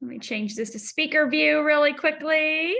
Let me change this to speaker view really quickly.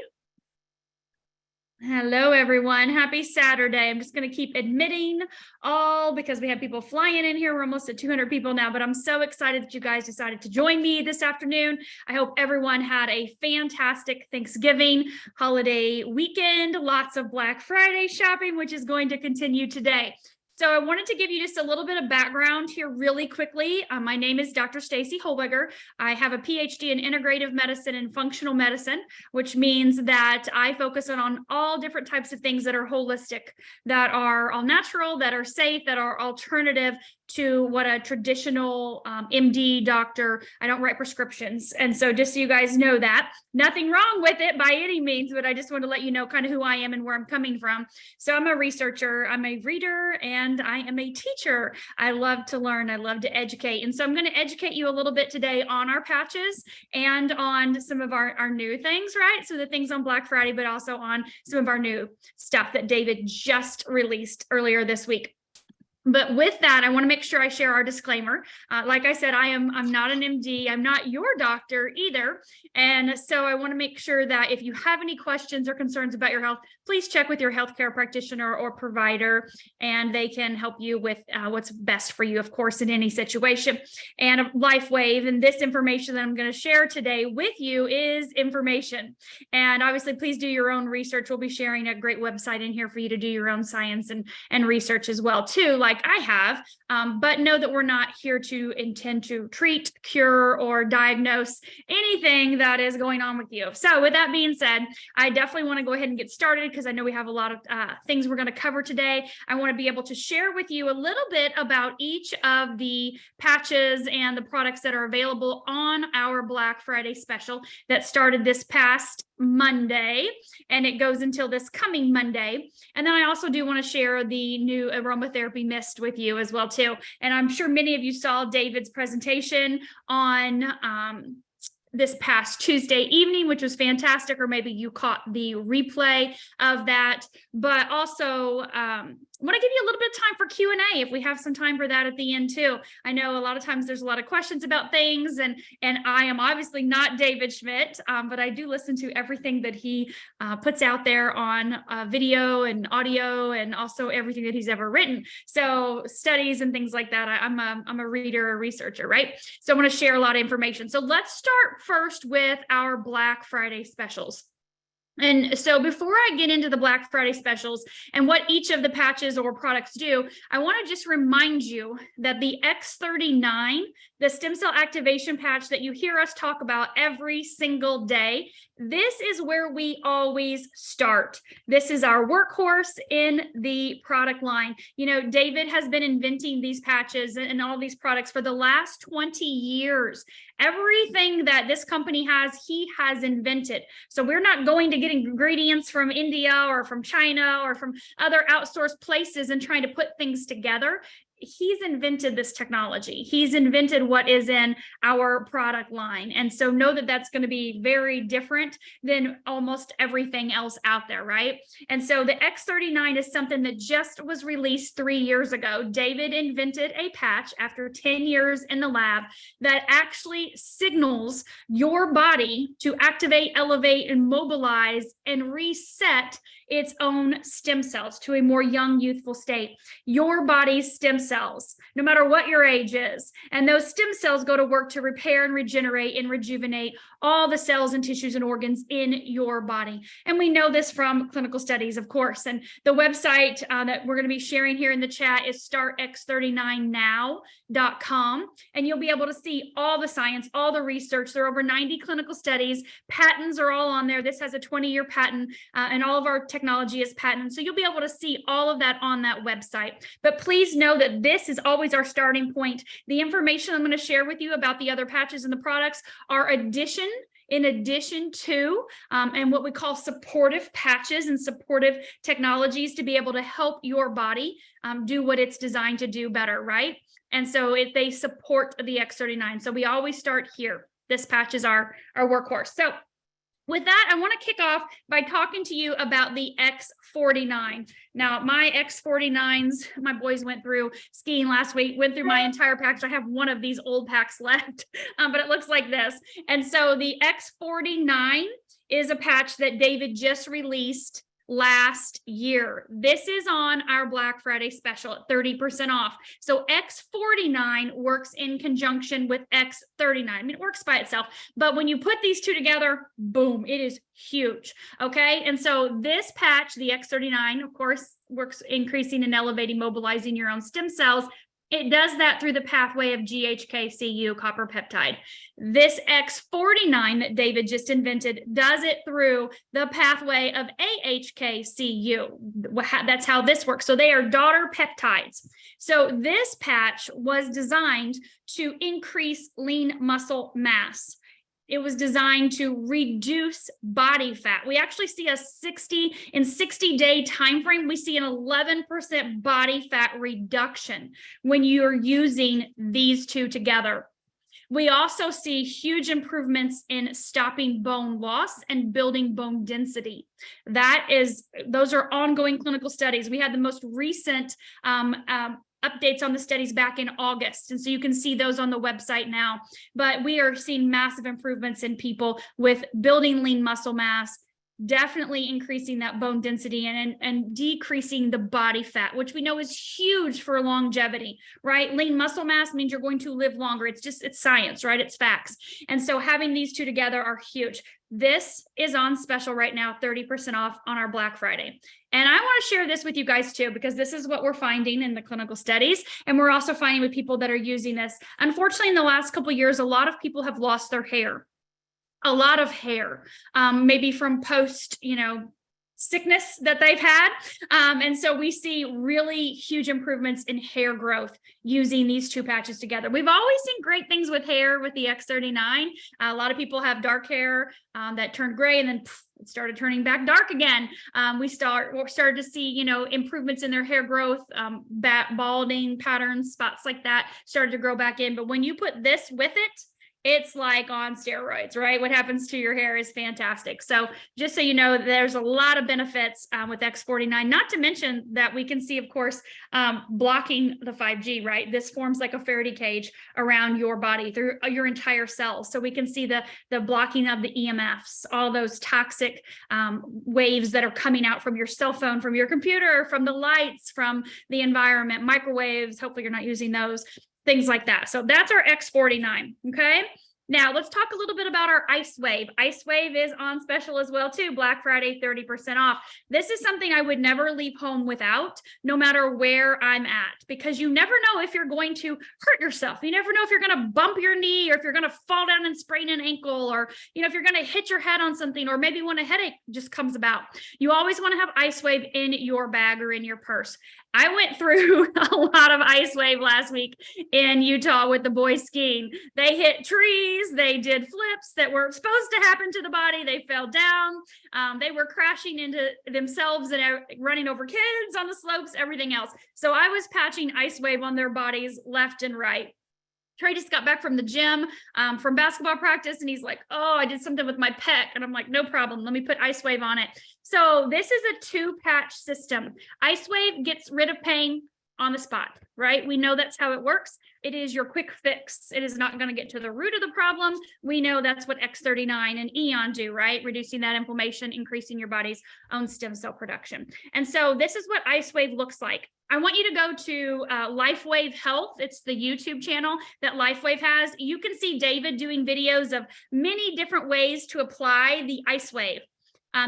Hello, everyone. Happy Saturday. I'm just going to keep admitting all because we have people flying in here. We're almost at 200 people now, but I'm so excited that you guys decided to join me this afternoon. I hope everyone had a fantastic Thanksgiving holiday weekend, lots of Black Friday shopping, which is going to continue today. So I wanted to give you just a little bit of background here really quickly. My name is Dr. Stacy Holweger. I have a PhD in integrative medicine and functional medicine, which means that I focus on all different types of things that are holistic, that are all natural, that are safe, that are alternative to what a traditional MD doctor. I don't write prescriptions. And so just so you guys know that, nothing wrong with it by any means, but I just want to let you know kind of who I am and where I'm coming from. So I'm a researcher, I'm a reader, and I am a teacher. I love to learn, I love to educate. And so I'm going to educate you a little bit today on our patches and on some of our new things, right? So the things on Black Friday, but also on some of our new stuff that David just released earlier this week. But with that, I want to make sure I share our disclaimer. Like I said, I'm not an MD. I'm not your doctor either. And so I want to make sure that if you have any questions or concerns about your health, please check with your healthcare practitioner or provider, and they can help you with what's best for you, of course, in any situation. And LifeWave, and this information that I'm going to share today with you is information. And obviously, please do your own research. We'll be sharing a great website in here for you to do your own science and research as well, too, like I have, but know that we're not here to intend to treat, cure, or diagnose anything that is going on with you. So with that being said, I definitely want to go ahead and get started because I know we have a lot of things we're going to cover today. I want to be able to share with you a little bit about each of the patches and the products that are available on our Black Friday special that started this past Monday, and it goes until this coming Monday. And then I also do want to share the new aromatherapy mist with you as well too. And I'm sure many of you saw David's presentation on this past Tuesday evening, which was fantastic, or maybe you caught the replay of that. But also want to give you a little bit of time for Q&A if we have some time for that at the end too. I know a lot of times there's a lot of questions about things, and I am obviously not David Schmidt, but I do listen to everything that he puts out there on video and audio, and also everything that he's ever written. So studies and things like that. I'm a reader, a researcher, right? So I want to share a lot of information. So let's start first with our Black Friday specials. And so before I get into the Black Friday specials and what each of the patches or products do, I want to just remind you that the X39, the stem cell activation patch that you hear us talk about every single day, this is where we always start. This is our workhorse in the product line. You know, David has been inventing these patches and all these products for the last 20 years. Everything that this company has, he has invented. So we're not going to get ingredients from India or from China or from other outsourced places and trying to put things together. He's invented this technology. He's invented what is in our product line. And so know that that's going to be very different than almost everything else out there, right? And so the X39 is something that just was released 3 years ago. David invented a patch after 10 years in the lab that actually signals your body to activate, elevate, and mobilize and reset its own stem cells to a more young, youthful state. Your body's stem cells, no matter what your age is. And those stem cells go to work to repair and regenerate and rejuvenate all the cells and tissues and organs in your body. And we know this from clinical studies, of course. And the website that we're going to be sharing here in the chat is startx39now.com. And you'll be able to see all the science, all the research. There are over 90 clinical studies. Patents are all on there. This has a 20-year patent, and all of our technology is patented. So you'll be able to see all of that on that website. But please know that this is always our starting point. The information I'm going to share with you about the other patches and the products are in addition to, and what we call supportive patches and supportive technologies to be able to help your body do what it's designed to do better, right? And so they support the X39. So we always start here. This patch is our workhorse. So With that, I want to kick off by talking to you about the X49. Now, my X49s, my boys went through skiing last week, went through my entire package. I have one of these old packs left, but it looks like this. And so the X49 is a patch that David just released last year. This is on our Black Friday special at 30% off. So X49 works in conjunction with X39. I mean, it works by itself, but when you put these two together, boom, it is huge. Okay. And so this patch, the X39, of course, works increasing and elevating, mobilizing your own stem cells. It does that through the pathway of GHK-Cu copper peptide. This X49 that David just invented does it through the pathway of AHK-Cu. That's how this works. So they are daughter peptides. So this patch was designed to increase lean muscle mass. It was designed to reduce body fat. We actually see a 60-day time frame, we see an 11% body fat reduction when you're using these two together. We also see huge improvements in stopping bone loss and building bone density. Those are ongoing clinical studies. We had the most recent updates on the studies back in August. And so you can see those on the website now, but we are seeing massive improvements in people with building lean muscle mass, definitely increasing that bone density and decreasing the body fat, which we know is huge for longevity, right? Lean muscle mass means you're going to live longer. It's science, right? It's facts. And so having these two together are huge. This is on special right now, 30% off on our Black Friday. And I want to share this with you guys too, because this is what we're finding in the clinical studies. And we're also finding with people that are using this. Unfortunately, in the last couple of years, a lot of people have lost their hair, a lot of hair, maybe from post, sickness that they've had. And so we see really huge improvements in hair growth using these two patches together. We've always seen great things with hair with the X39. A lot of people have dark hair that turned gray and then it started turning back dark again. We started to see, improvements in their hair growth, balding patterns, spots like that started to grow back in. But when you put this with it, it's like on steroids, right? What happens to your hair is fantastic. So just so you know, there's a lot of benefits with X49, not to mention that we can see, of course, blocking the 5G, right? This forms like a Faraday cage around your body through your entire cells. So we can see the blocking of the EMFs, all those toxic waves that are coming out from your cell phone, from your computer, from the lights, from the environment, microwaves. Hopefully you're not using those. Things like that. So that's our X49. Okay. Now let's talk a little bit about our Ice Wave. Ice Wave is on special as well too. Black Friday, 30% off. This is something I would never leave home without, no matter where I'm at, because you never know if you're going to hurt yourself. You never know if you're going to bump your knee or if you're going to fall down and sprain an ankle, or, if you're going to hit your head on something, or maybe when a headache just comes about. You always want to have Ice Wave in your bag or in your purse. I went through a lot of Ice Wave last week in Utah with the boys skiing. They hit trees, they did flips that were supposed to happen to the body, they fell down, they were crashing into themselves and running over kids on the slopes, everything else. So I was patching Ice Wave on their bodies left and right. Trey just got back from the gym from basketball practice, and he's like, oh, I did something with my pec. And I'm like, no problem. Let me put Ice Wave on it. So this is a 2-patch system. Ice Wave gets rid of pain on the spot, right? We know that's how it works. It is your quick fix. It is not going to get to the root of the problem. We know that's what X39 and Eon do, right? Reducing that inflammation, increasing your body's own stem cell production. And so this is what Ice Wave looks like. I want you to go to LifeWave Health. It's the YouTube channel that LifeWave has. You can see David doing videos of many different ways to apply the Ice Wave.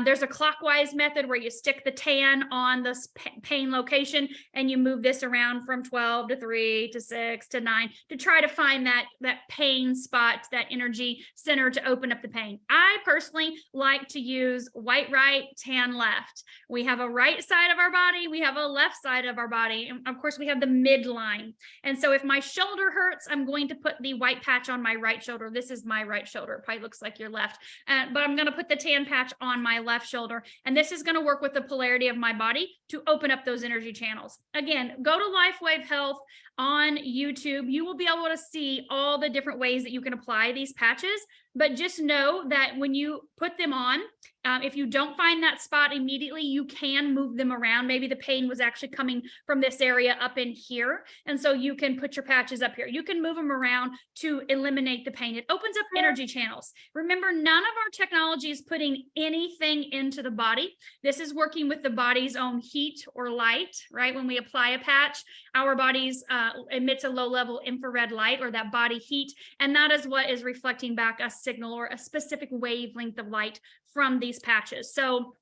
There's a clockwise method where you stick the tan on the pain location and you move this around from 12 to 3 to 6 to 9 to try to find that pain spot, that energy center to open up the pain. I personally like to use white right, tan left. We have a right side of our body, we have a left side of our body, and of course we have the midline. And so if my shoulder hurts, I'm going to put the white patch on my right shoulder. This is my right shoulder. It probably looks like your left, but I'm going to put the tan patch on my my left shoulder. And this is going to work with the polarity of my body to open up those energy channels. Again, go to LifeWave Health on YouTube. You will be able to see all the different ways that you can apply these patches. But just know that when you put them on, if you don't find that spot immediately, you can move them around. Maybe the pain was actually coming from this area up in here. And so you can put your patches up here. You can move them around to eliminate the pain. It opens up energy channels. Remember, none of our technology is putting anything into the body. This is working with the body's own heat or light, right? When we apply a patch, our bodies emits a low-level infrared light, or that body heat, and that is what is reflecting back a signal or a specific wavelength of light from these patches. So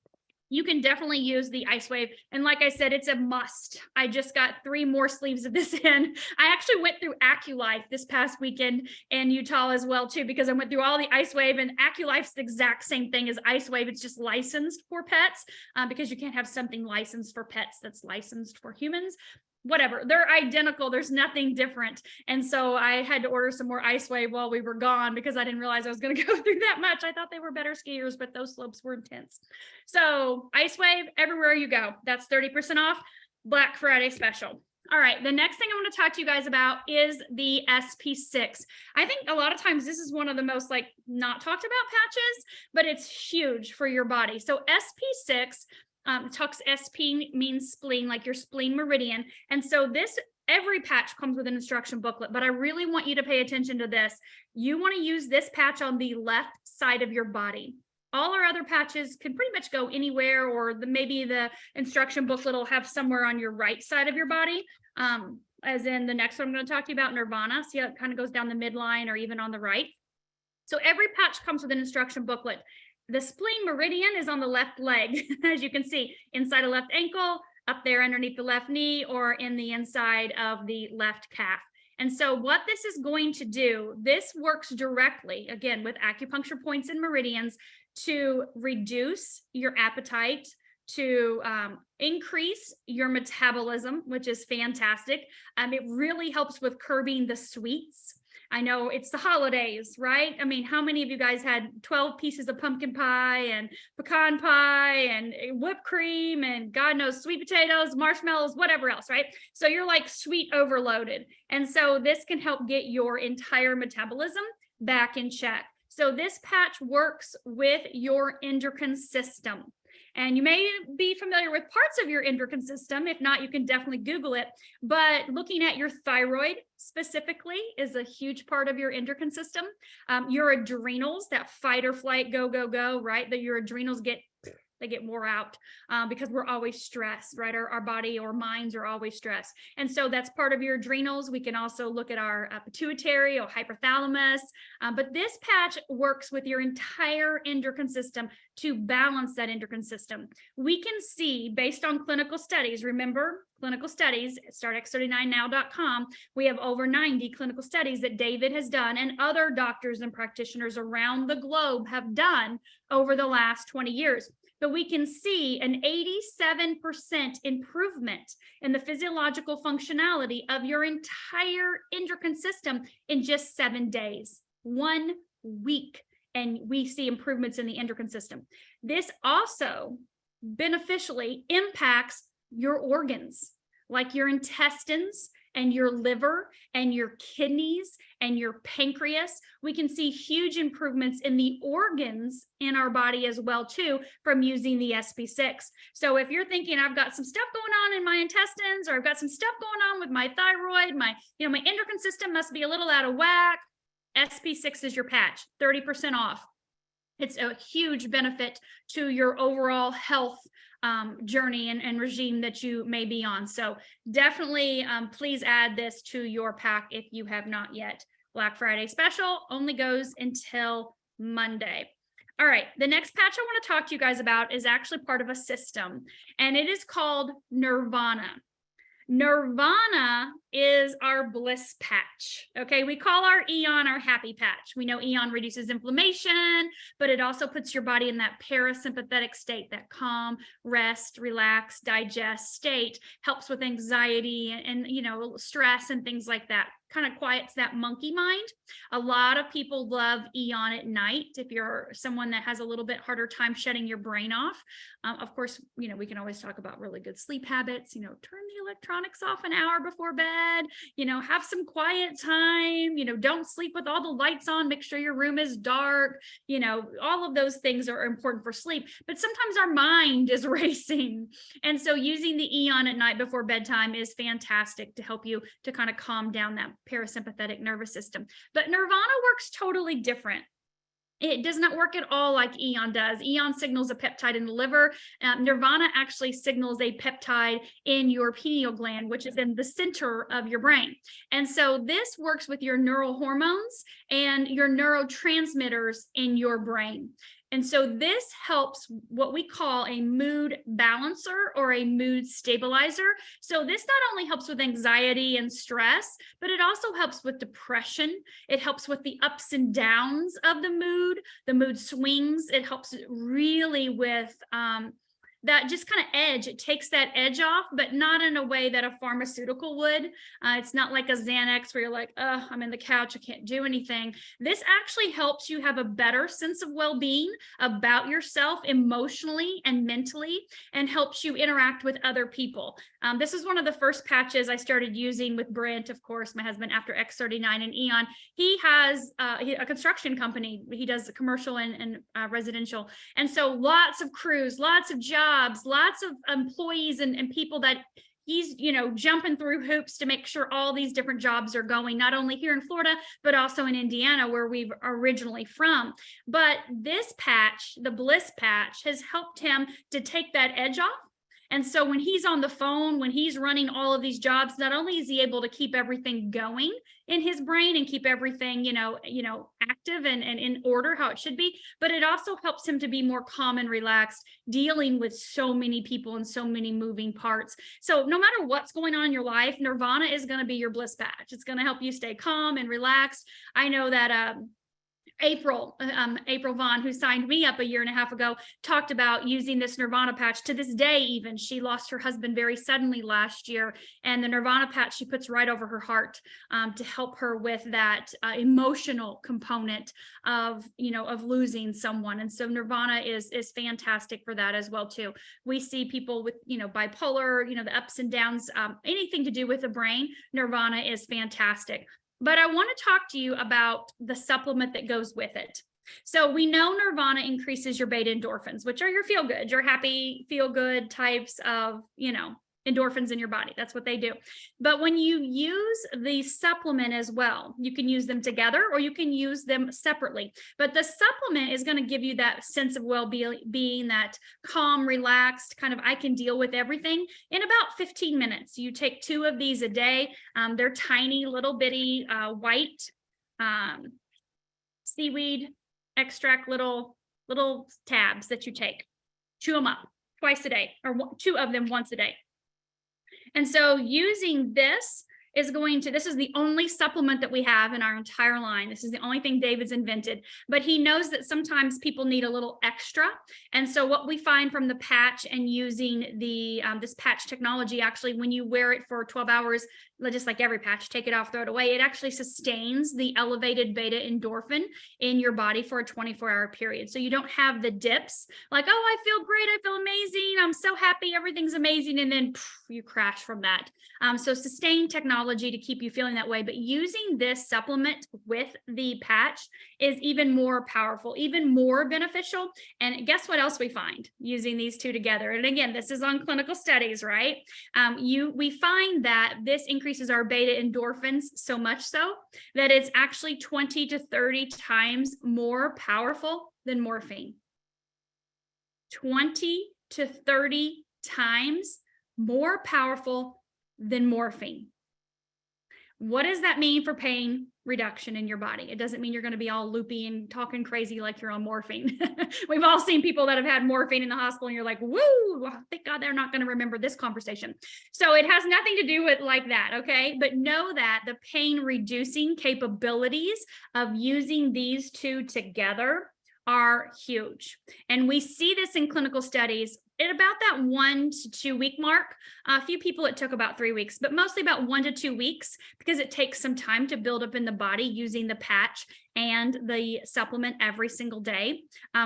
you can definitely use the Ice Wave. And like I said, it's a must. I just got 3 more sleeves of this in. I actually went through AccuLife this past weekend in Utah as well too, because I went through all the Ice Wave, and AccuLife's the exact same thing as Ice Wave. It's just licensed for pets, because you can't have something licensed for pets that's licensed for humans. Whatever, they're identical. There's nothing different. And so I had to order some more Ice Wave while we were gone, because I didn't realize I was going to go through that much. I thought they were better skiers, but those slopes were intense. So Ice Wave, everywhere you go. That's 30% off, Black Friday special. All right, the next thing I want to talk to you guys about is the SP6. I think a lot of times this is one of the most not talked about patches, but it's huge for your body. So SP6, SP means spleen, like your spleen meridian. And so every patch comes with an instruction booklet, but I really want you to pay attention to this. You want to use this patch on the left side of your body. All our other patches can pretty much go anywhere, or maybe the instruction booklet will have somewhere on your right side of your body. As in the next one I'm going to talk to you about, Nirvana. See how it kind of goes down the midline or even on the right. So every patch comes with an instruction booklet. The spleen meridian is on the left leg, as you can see, inside a left ankle, up there underneath the left knee, or in the inside of the left calf. And so what this is going to do, this works directly, again, with acupuncture points and meridians, to reduce your appetite, to increase your metabolism, which is fantastic. It really helps with curbing the sweets. I know it's the holidays, right? I mean, how many of you guys had 12 pieces of pumpkin pie and pecan pie and whipped cream and God knows sweet potatoes, marshmallows, whatever else, right? So you're like sweet overloaded. And so this can help get your entire metabolism back in check. So this patch works with your endocrine system. And you may be familiar with parts of your endocrine system. If not, you can definitely Google it. But looking at your thyroid specifically is a huge part of your endocrine system. Your adrenals, that fight or flight, go, go, go, right? That your adrenals get wore out because we're always stressed, right? Our body or minds are always stressed. And so that's part of your adrenals. We can also look at our pituitary or hypothalamus. But this patch works with your entire endocrine system to balance that endocrine system. We can see, based on clinical studies, remember, clinical studies, startx39now.com, we have over 90 clinical studies that David has done and other doctors and practitioners around the globe have done over the last 20 years. But we can see an 87% improvement in the physiological functionality of your entire endocrine system in just 7 days, 1 week. And we see improvements in the endocrine system. This also beneficially impacts your organs, like your intestines and your liver and your kidneys and your pancreas. We can see huge improvements in the organs in our body as well too from using the SP6. So if you're thinking I've got some stuff going on in my intestines, or I've got some stuff going on with my thyroid, my endocrine system must be a little out of whack, SP6 is your patch, 30% off. It's a huge benefit to your overall health journey and regime that you may be on. So definitely please add this to your pack if you have not yet. Black Friday special only goes until Monday. All right, the next patch I want to talk to you guys about is actually part of a system, and it is called Nirvana. Nirvana is our bliss patch. Okay, we call our Eon our happy patch. We know Eon reduces inflammation, but it also puts your body in that parasympathetic state, that calm, rest, relax, digest state, helps with anxiety and stress and things like that. kind of quiets that monkey mind. A lot of people love Eon at night. If you're someone that has a little bit harder time shutting your brain off, of course, we can always talk about really good sleep habits. Turn the electronics off an hour before bed. Have some quiet time. Don't sleep with all the lights on. Make sure your room is dark. All of those things are important for sleep. But sometimes our mind is racing, and so using the Eon at night before bedtime is fantastic to help you to kind of calm down that parasympathetic nervous system. But Nirvana works totally different. It does not work at all like Eon does. Eon signals a peptide in the liver. Nirvana actually signals a peptide in your pineal gland, which is in the center of your brain. And so this works with your neural hormones and your neurotransmitters in your brain. And so this helps what we call a mood balancer or a mood stabilizer. So this not only helps with anxiety and stress, but it also helps with depression. It helps with the ups and downs of the mood swings. It helps really with that just kind of edge. It takes that edge off, but not in a way that a pharmaceutical would. It's not like a Xanax where you're like, oh, I'm in the couch, I can't do anything. This actually helps you have a better sense of well-being about yourself emotionally and mentally, and helps you interact with other people. This is one of the first patches I started using with Brent, of course, my husband, after X39 and Eon. He has a construction company. He does commercial and residential. And so lots of crews, lots of jobs, lots of employees and people that he's, jumping through hoops to make sure all these different jobs are going, not only here in Florida, but also in Indiana, where we're originally from. But this patch, the Bliss patch, has helped him to take that edge off. And so when he's on the phone, when he's running all of these jobs, not only is he able to keep everything going in his brain and keep everything, active and in order how it should be, but it also helps him to be more calm and relaxed, dealing with so many people and so many moving parts. So no matter what's going on in your life, Nirvana is going to be your Bliss patch. It's going to help you stay calm and relaxed. I know that April Vaughn, who signed me up a year and a half ago, talked about using this Nirvana patch. To this day, even, she lost her husband very suddenly last year, and the Nirvana patch she puts right over her heart to help her with that emotional component of losing someone. And so Nirvana is fantastic for that as well too. We see people with bipolar, the ups and downs, anything to do with the brain. Nirvana is fantastic. But I want to talk to you about the supplement that goes with it. So we know Nirvana increases your beta endorphins, which are your feel good, your happy, feel good types of, endorphins in your body. That's what they do. But when you use the supplement as well, you can use them together or you can use them separately. But the supplement is going to give you that sense of well-being, that calm, relaxed kind of, I can deal with everything in about 15 minutes. You take 2 of these a day. They're tiny, little bitty white seaweed extract, little tabs that you take. Chew them up twice a day, or 2 of them once a day. And so using this is this is the only supplement that we have in our entire line. This is the only thing David's invented, but he knows that sometimes people need a little extra. And so what we find from the patch and using the this patch technology, actually, when you wear it for 12 hours, just like every patch, take it off, throw it away, it actually sustains the elevated beta endorphin in your body for a 24-hour period. So you don't have the dips like, oh, I feel great, I feel amazing, I'm so happy, everything's amazing, and then you crash from that. So sustained technology to keep you feeling that way. But using this supplement with the patch is even more powerful, even more beneficial. And guess what else we find using these 2 together? And again, this is on clinical studies, right? We find that this increases our beta endorphins so much so that it's actually 20 to 30 times more powerful than morphine. 20 to 30 times more powerful than morphine. What does that mean for pain reduction in your body? It doesn't mean you're going to be all loopy and talking crazy like you're on morphine. We've all seen people that have had morphine in the hospital and you're like, woo, thank God they're not going to remember this conversation. So it has nothing to do with like that, okay? But know that the pain reducing capabilities of using these 2 together are huge. And we see this in clinical studies at about that 1 to 2 week mark. A few people it took about 3 weeks, but mostly about 1 to 2 weeks, because it takes some time to build up in the body using the patch and the supplement every single day.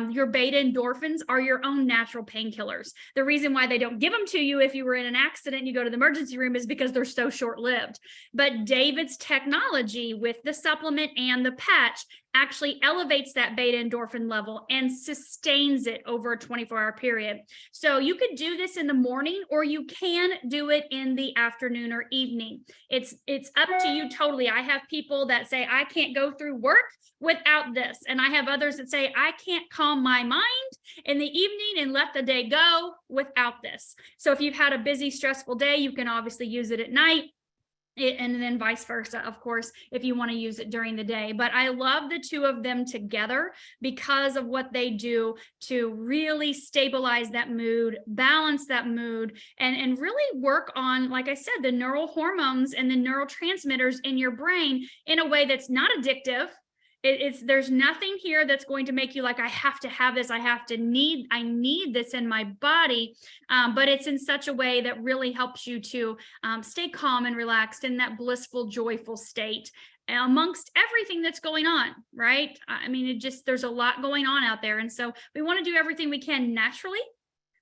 Your beta endorphins are your own natural painkillers. The reason why they don't give them to you if you were in an accident and you go to the emergency room is because they're so short-lived. But David's technology with the supplement and the patch actually elevates that beta endorphin level and sustains it over a 24-hour period. So you could do this in the morning, or you can do it in the afternoon or evening. It's up to you totally. I have people that say, I can't go through work without this. And I have others that say, I can't calm my mind in the evening and let the day go without this. So if you've had a busy, stressful day, you can obviously use it at night. And then vice versa, of course, if you want to use it during the day. But I love the two of them together because of what they do to really stabilize that mood, balance that mood, and really work on, like I said, the neural hormones and the neurotransmitters in your brain in a way that's not addictive. There's nothing here that's going to make you like, I have to have this, I need this in my body. But it's in such a way that really helps you to stay calm and relaxed in that blissful, joyful state amongst everything that's going on, right? I mean, there's a lot going on out there. And so we want to do everything we can naturally,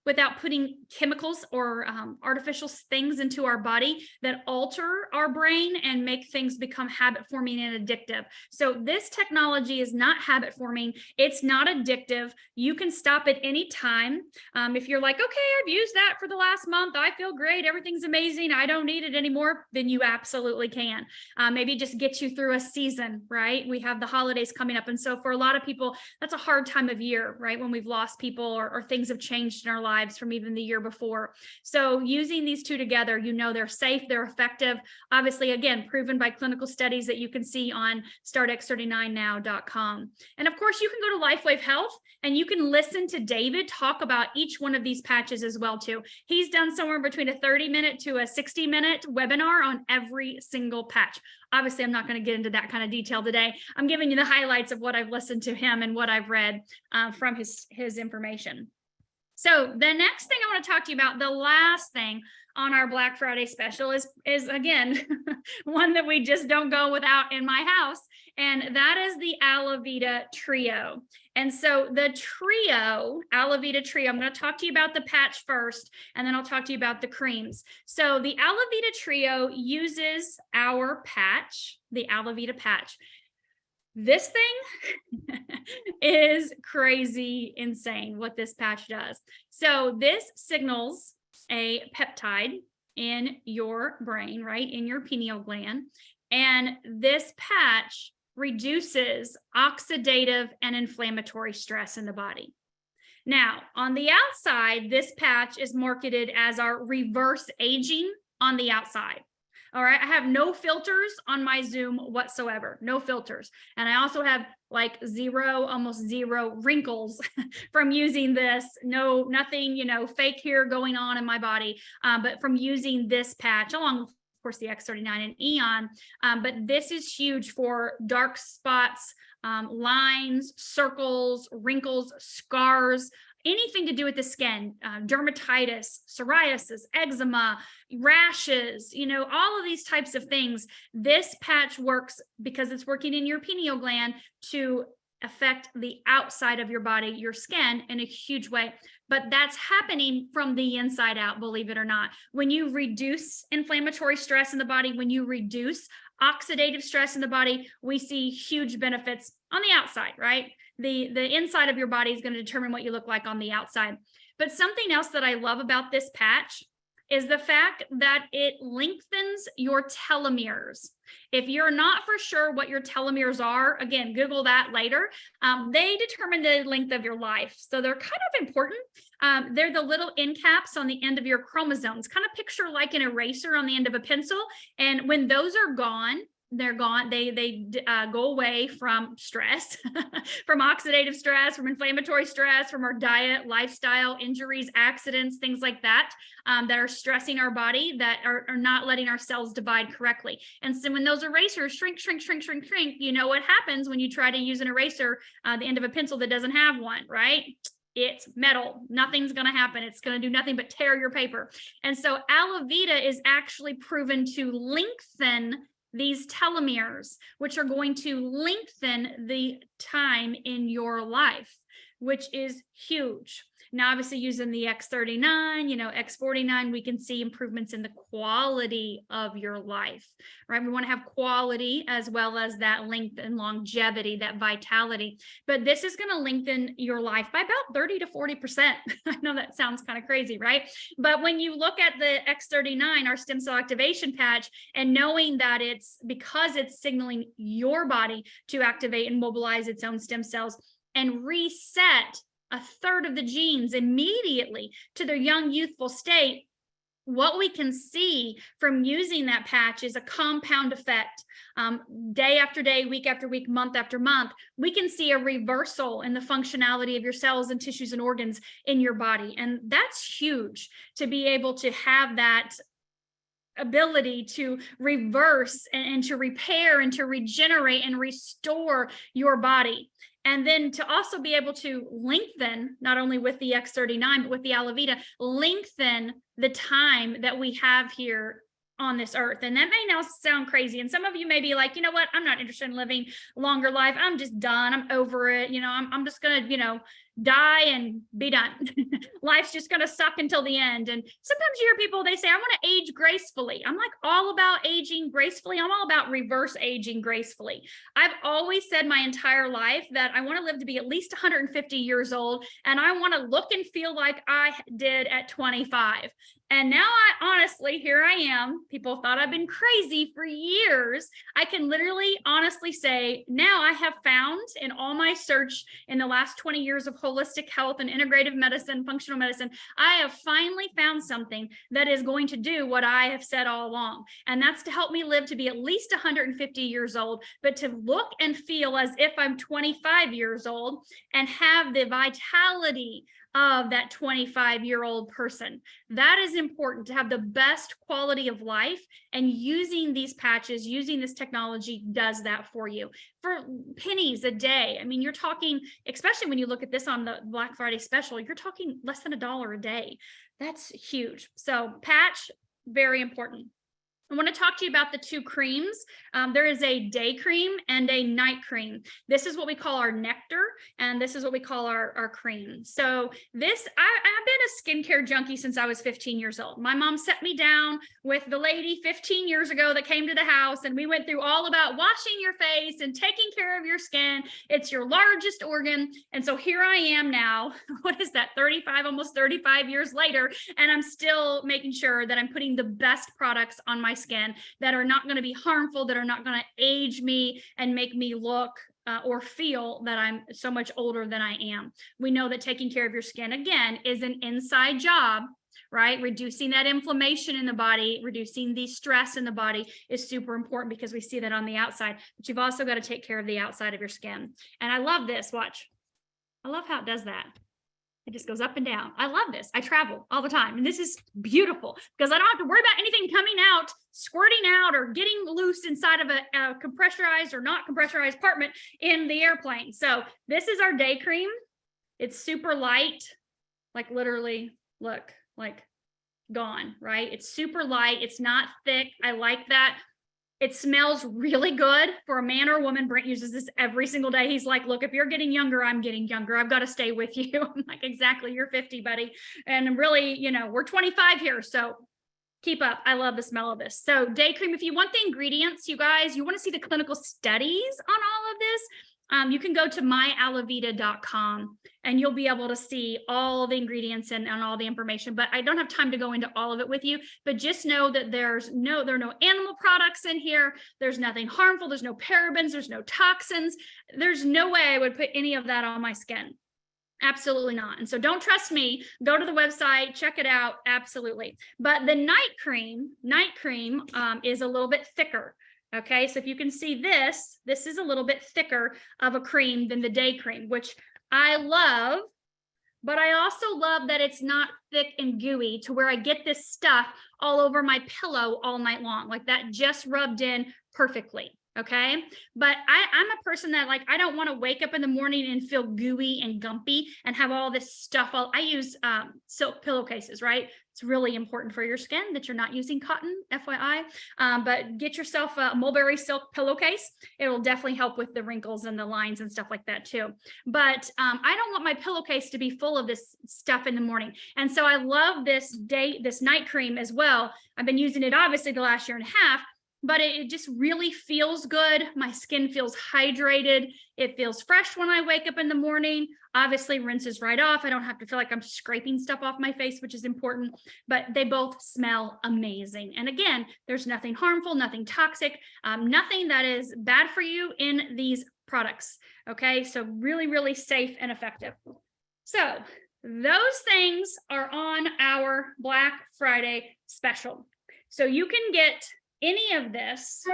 without putting chemicals or artificial things into our body that alter our brain and make things become habit forming and addictive. So this technology is not habit forming. It's not addictive. You can stop at any time. If you're like, okay, I've used that for the last month, I feel great, everything's amazing, I don't need it anymore, then you absolutely can. Maybe just get you through a season, right? We have the holidays coming up. And so for a lot of people, that's a hard time of year, right? When we've lost people or things have changed in our lives from even the year before. So using these two together, they're safe, they're effective. Obviously, again, proven by clinical studies that you can see on startx39now.com. And of course, you can go to LifeWave Health and you can listen to David talk about each one of these patches as well too. He's done somewhere between a 30-minute to a 60-minute webinar on every single patch. Obviously, I'm not going to get into that kind of detail today. I'm giving you the highlights of what I've listened to him and what I've read from his information. So the next thing I want to talk to you about, the last thing on our Black Friday special is again, one that we just don't go without in my house. And that is the Alavida Trio. And so the trio, Alavida Trio, I'm going to talk to you about the patch first, and then I'll talk to you about the creams. So the Alavida Trio uses our patch, the Alavida patch. This thing is crazy insane what this patch does. So this signals a peptide in your brain, right, in your pineal gland. And this patch reduces oxidative and inflammatory stress in the body. Now, on the outside, this patch is marketed as our reverse aging on the outside. All right, I have no filters on my Zoom whatsoever, no filters. And I also have like almost zero wrinkles from using this. Nothing, fake here going on in my body, but from using this patch, along with, of course, the X39 and Eon. But this is huge for dark spots, lines, circles, wrinkles, scars, anything to do with the skin, dermatitis, psoriasis, eczema, rashes, all of these types of things. This patch works because it's working in your pineal gland to affect the outside of your body, your skin, in a huge way. But that's happening from the inside out, believe it or not. When you reduce inflammatory stress in the body, when you reduce oxidative stress in the body, we see huge benefits on the outside, right? The inside of your body is going to determine what you look like on the outside. But something else that I love about this patch is the fact that it lengthens your telomeres. If you're not for sure what your telomeres are, again, Google that later. They determine the length of your life. So they're kind of important. They're the little end caps on the end of your chromosomes, kind of picture like an eraser on the end of a pencil. And when those are gone, they're gone. They go away from stress, from oxidative stress, from inflammatory stress, from our diet, lifestyle, injuries, accidents, things like that, that are stressing our body, that are not letting our cells divide correctly. And so when those erasers shrink, you know what happens when you try to use an eraser, the end of a pencil that doesn't have one, right? It's metal. Nothing's going to happen. It's going to do nothing but tear your paper. And so Alavida is actually proven to lengthen these telomeres, which are going to lengthen the time in your life, which is huge. Now, obviously using the X39, X49, we can see improvements in the quality of your life, right? We want to have quality as well as that length and longevity, that vitality. But this is going to lengthen your life by about 30 to 40%. I know that sounds kind of crazy, right? But when you look at the X39, our stem cell activation patch, and knowing that it's because it's signaling your body to activate and mobilize its own stem cells and reset a third of the genes immediately to their young, youthful state, what we can see from using that patch is a compound effect. Day after day, week after week, month after month, we can see a reversal in the functionality of your cells and tissues and organs in your body. And that's huge, to be able to have that ability to reverse and to repair and to regenerate and restore your body. And then to also be able to lengthen, not only with the X39, but with the Alavida, lengthen the time that we have here on this earth. And that may now sound crazy. And some of you may be like, you know what? I'm not interested in living a longer life. I'm just done. I'm over it. I'm just going to, die and be done. Life's just going to suck until the end. And sometimes you hear people, they say, I want to age gracefully. I'm like all about aging gracefully. I'm all about reverse aging gracefully. I've always said my entire life that I want to live to be at least 150 years old. And I want to look and feel like I did at 25. And now honestly, here I am. People thought I've been crazy for years. I can literally honestly say now I have found in all my search in the last 20 years of holistic health and integrative medicine, functional medicine, I have finally found something that is going to do what I have said all along. And that's to help me live to be at least 150 years old, but to look and feel as if I'm 25 years old and have the vitality of that 25-year-old person. That is important, to have the best quality of life, and using these patches, using this technology does that for you for pennies a day. I mean, you're talking, especially when you look at this on the Black Friday special, you're talking less than $1 a day. That's huge. So patch, very important. I want to talk to you about the two creams. There is a day cream and a night cream. This is what we call our nectar, and this is what we call our cream. So this, I've been a skincare junkie since I was 15 years old. My mom set me down with the lady 15 years ago that came to the house, and we went through all about washing your face and taking care of your skin. It's your largest organ. And so here I am now, what is that, 35, almost 35 years later, and I'm still making sure that I'm putting the best products on my skin that are not going to be harmful, that are not going to age me and make me look or feel that I'm so much older than I am. We know that taking care of your skin, again, is an inside job, right? Reducing that inflammation in the body, reducing the stress in the body is super important, because we see that on the outside, but you've also got to take care of the outside of your skin. And I love this. Watch. I love how it does that. It just goes up and down. I love this. I travel all the time. And this is beautiful because I don't have to worry about anything coming out, squirting out, or getting loose inside of a pressurized or not pressurized apartment in the airplane. So this is our day cream. It's super light, like literally, look, like gone, right? It's super light. It's not thick. I like that. It smells really good for a man or a woman. Brent uses this every single day. He's like, look, if you're getting younger, I'm getting younger. I've got to stay with you. I'm like, exactly. You're 50, buddy. And really, we're 25 here. So keep up. I love the smell of this. So day cream, if you want the ingredients, you guys, you want to see the clinical studies on all of this, you can go to myalavida.com and you'll be able to see all the ingredients and all the information, but I don't have time to go into all of it with you, but just know that there are no animal products in here. There's nothing harmful. There's no parabens. There's no toxins. There's no way I would put any of that on my skin. Absolutely not. And so don't trust me. Go to the website, check it out. Absolutely. But the night cream is a little bit thicker. Okay, so if you can see this is a little bit thicker of a cream than the day cream, which I love, but I also love that it's not thick and gooey to where I get this stuff all over my pillow all night long. Like that just rubbed in perfectly. Okay. But I'm a person that like, I don't want to wake up in the morning and feel gooey and gumpy and have all this stuff. I use silk pillowcases, right? It's really important for your skin that you're not using cotton, FYI. But get yourself a mulberry silk pillowcase. It will definitely help with the wrinkles and the lines and stuff like that too. But I don't want my pillowcase to be full of this stuff in the morning. And so I love this night cream as well. I've been using it obviously the last year and a half, but it just really feels good. My skin feels hydrated. It feels fresh when I wake up in the morning. Obviously rinses right off. I don't have to feel like I'm scraping stuff off my face, which is important, but they both smell amazing. And again, there's nothing harmful, nothing toxic, nothing that is bad for you in these products. Okay, so really, really safe and effective. So those things are on our Black Friday special. So you can get any of this,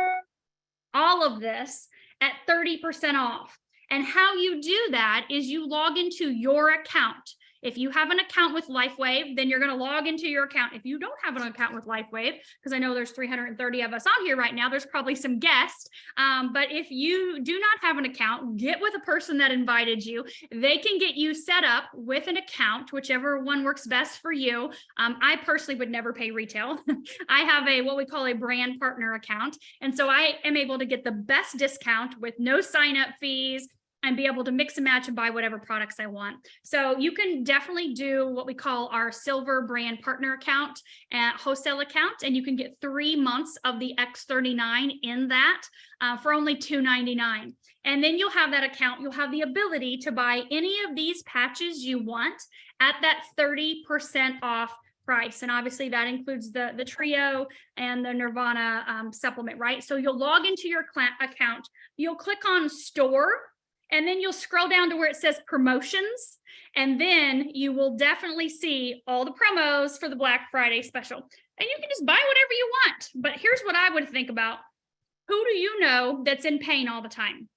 all of this at 30% off. And how you do that is you log into your account. If you have an account with LifeWave, then you're going to log into your account. If you don't have an account with LifeWave, because I know there's 330 of us on here right now, there's probably some guests. But if you do not have an account, get with a person that invited you. They can get you set up with an account, whichever one works best for you. I personally would never pay retail. I have what we call a brand partner account. And so I am able to get the best discount with no sign-up fees, and be able to mix and match and buy whatever products I want. So you can definitely do what we call our silver brand partner account and wholesale account, and you can get 3 months of the X39 in that for only $2.99. And then you'll have that account, you'll have the ability to buy any of these patches you want at that 30% off price. And obviously that includes the trio and the Nirvana supplement, right? So you'll log into your account, you'll click on store, and then you'll scroll down to where it says promotions. And then you will definitely see all the promos for the Black Friday special. And you can just buy whatever you want. But here's what I would think about. Who do you know that's in pain all the time?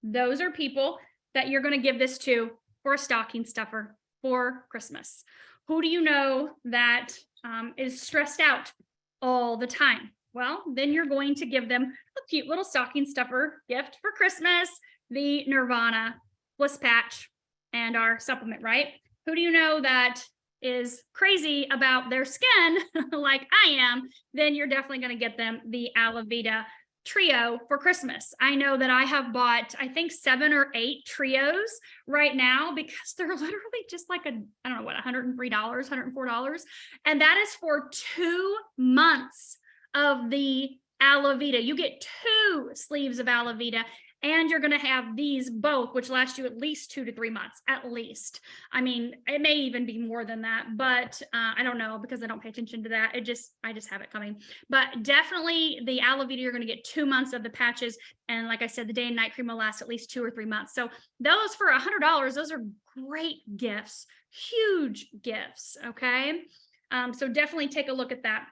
Those are people that you're going to give this to for a stocking stuffer for Christmas. Who do you know that is stressed out all the time? Well, then you're going to give them a cute little stocking stuffer gift for Christmas, the Nirvana Bliss Patch and our supplement, right? Who do you know that is crazy about their skin like I am? Then you're definitely going to get them the Alavida trio for Christmas. I know that I have bought, I think 7 or 8 trios right now because they're literally just like I don't know what, $103, $104. And that is for 2 months of the Alavida. You get 2 sleeves of Alavida. And you're going to have these both, which last you at least 2 to 3 months, at least. I mean, it may even be more than that, but I don't know because I don't pay attention to that. I just have it coming. But definitely the Alavida, you're going to get 2 months of the patches. And like I said, the day and night cream will last at least 2 or 3 months. So those for $100, those are great gifts, huge gifts. Okay. So definitely take a look at that.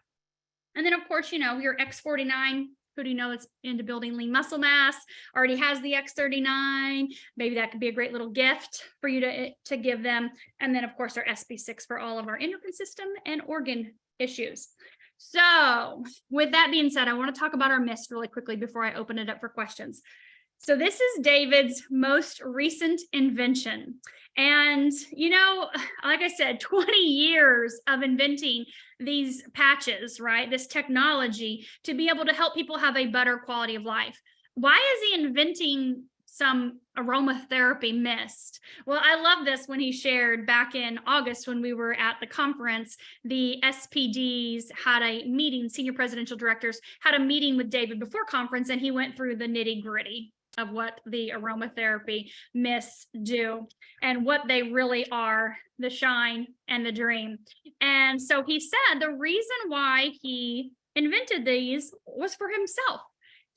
And then of course, you know, your X49, who do you know that's into building lean muscle mass, already has the X39? Maybe that could be a great little gift for you to give them. And then of course our SB6 for all of our endocrine system and organ issues. So with that being said, I want to talk about our mist really quickly before I open it up for questions. So this is David's most recent invention. And, you know, like I said, 20 years of inventing these patches, right? This technology to be able to help people have a better quality of life. Why is he inventing some aromatherapy mist? Well, I love this when he shared back in August when we were at the conference, the SPDs had a meeting, senior presidential directors had a meeting with David before conference, and he went through the nitty-gritty of what the aromatherapy mists do and what they really are, the shine and the dream. And so he said the reason why he invented these was for himself.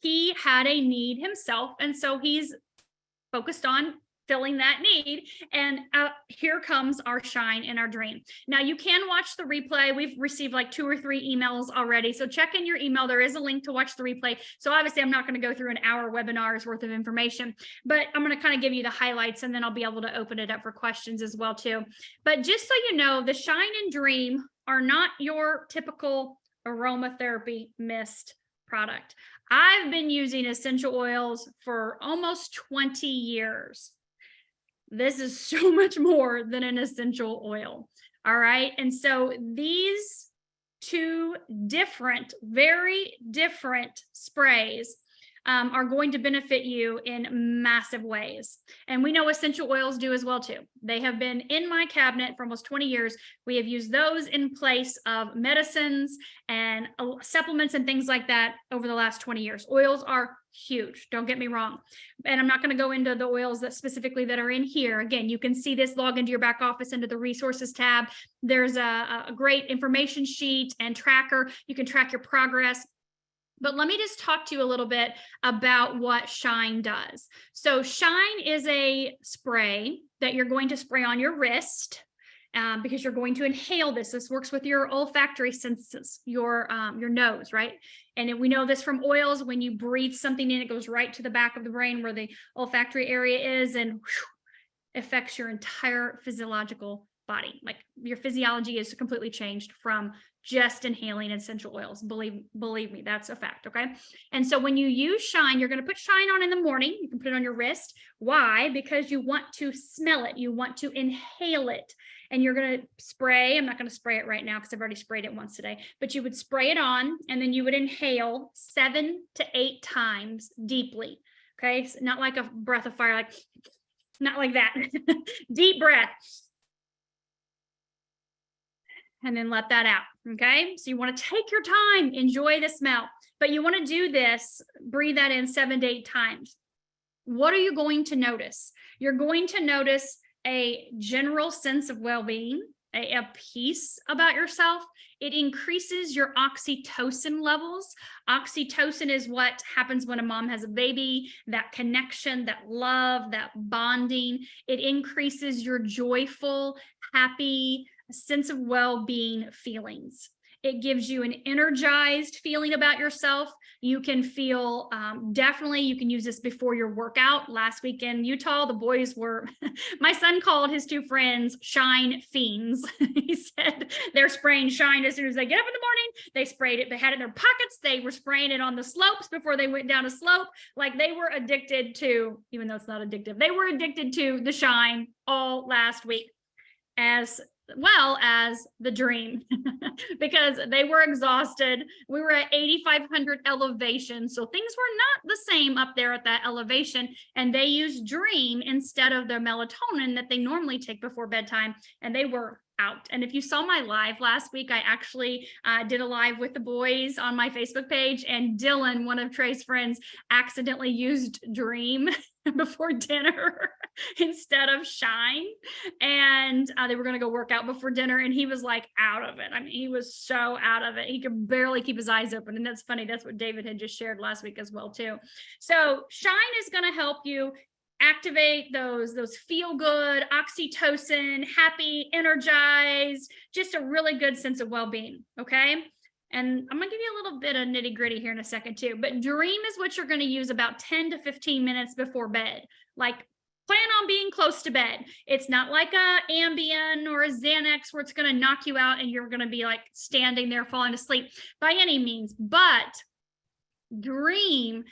He had a need himself, and so he's focused on filling that need. And here comes our shine and our dream. Now you can watch the replay. We've received like 2 or 3 emails already. So check in your email. There is a link to watch the replay. So obviously I'm not going to go through an hour webinar's worth of information, but I'm going to kind of give you the highlights, and then I'll be able to open it up for questions as well too. But just so you know, the shine and dream are not your typical aromatherapy mist product. I've been using essential oils for almost 20 years. This is so much more than an essential oil. All right. And so these two different, very different sprays are going to benefit you in massive ways. And we know essential oils do as well too. They have been in my cabinet for almost 20 years. We have used those in place of medicines and supplements and things like that over the last 20 years. Oils are huge, don't get me wrong. And I'm not going to go into the oils that specifically that are in here. Again, you can see this, log into your back office into the resources tab. There's a great information sheet and tracker. You can track your progress. But let me just talk to you a little bit about what Shine does. So Shine is a spray that you're going to spray on your wrist because you're going to inhale this. This works with your olfactory senses, your nose, right? And we know this from oils. When you breathe something in, it goes right to the back of the brain where the olfactory area is, and affects your entire physiological body. Like your physiology is completely changed from just inhaling essential oils. Believe me, that's a fact. Okay. And so when you use Shine, you're going to put Shine on in the morning. You can put it on your wrist. Why? Because you want to smell it. You want to inhale it. And you're going to spray. I'm not going to spray it right now because I've already sprayed it once today, but you would spray it on and then you would inhale 7 to 8 times deeply. Okay. So not like a breath of fire, like not like that. Deep breath. And then let that out. Okay. So you want to take your time, enjoy the smell, but you want to do this, breathe that in 7 to 8 times. What are you going to notice? You're going to notice a general sense of well-being, a peace about yourself. It increases your oxytocin levels. Oxytocin is what happens when a mom has a baby, that connection, that love, that bonding. It increases your joyful, happy, sense of well-being feelings. It gives you an energized feeling about yourself. You can feel, definitely you can use this before your workout. Last week in Utah, the boys were, my son called his 2 friends Shine fiends. He said they're spraying Shine as soon as they get up in the morning. They sprayed it. They had it in their pockets. They were spraying it on the slopes before they went down a slope. Like they were addicted to, even though it's not addictive, they were addicted to the Shine all last week, as well as the Dream, because they were exhausted. We were at 8,500 elevation, so things were not the same up there at that elevation, and they used Dream instead of their melatonin that they normally take before bedtime, and they were out. And if you saw my live last week, I actually did a live with the boys on my Facebook page, and Dylan, one of Trey's friends, accidentally used Dream before dinner instead of Shine, and they were going to go work out before dinner, and he was like out of it. I mean, he was so out of it, he could barely keep his eyes open. And that's funny, that's what David had just shared last week as well too. So Shine is going to help you activate those feel good, oxytocin, happy, energized, just a really good sense of well-being. Okay. And I'm going to give you a little bit of nitty gritty here in a second too, but Dream is what you're going to use about 10 to 15 minutes before bed. Like plan on being close to bed. It's not like a Ambien or a Xanax where it's going to knock you out and you're going to be like standing there falling asleep by any means, but Dream,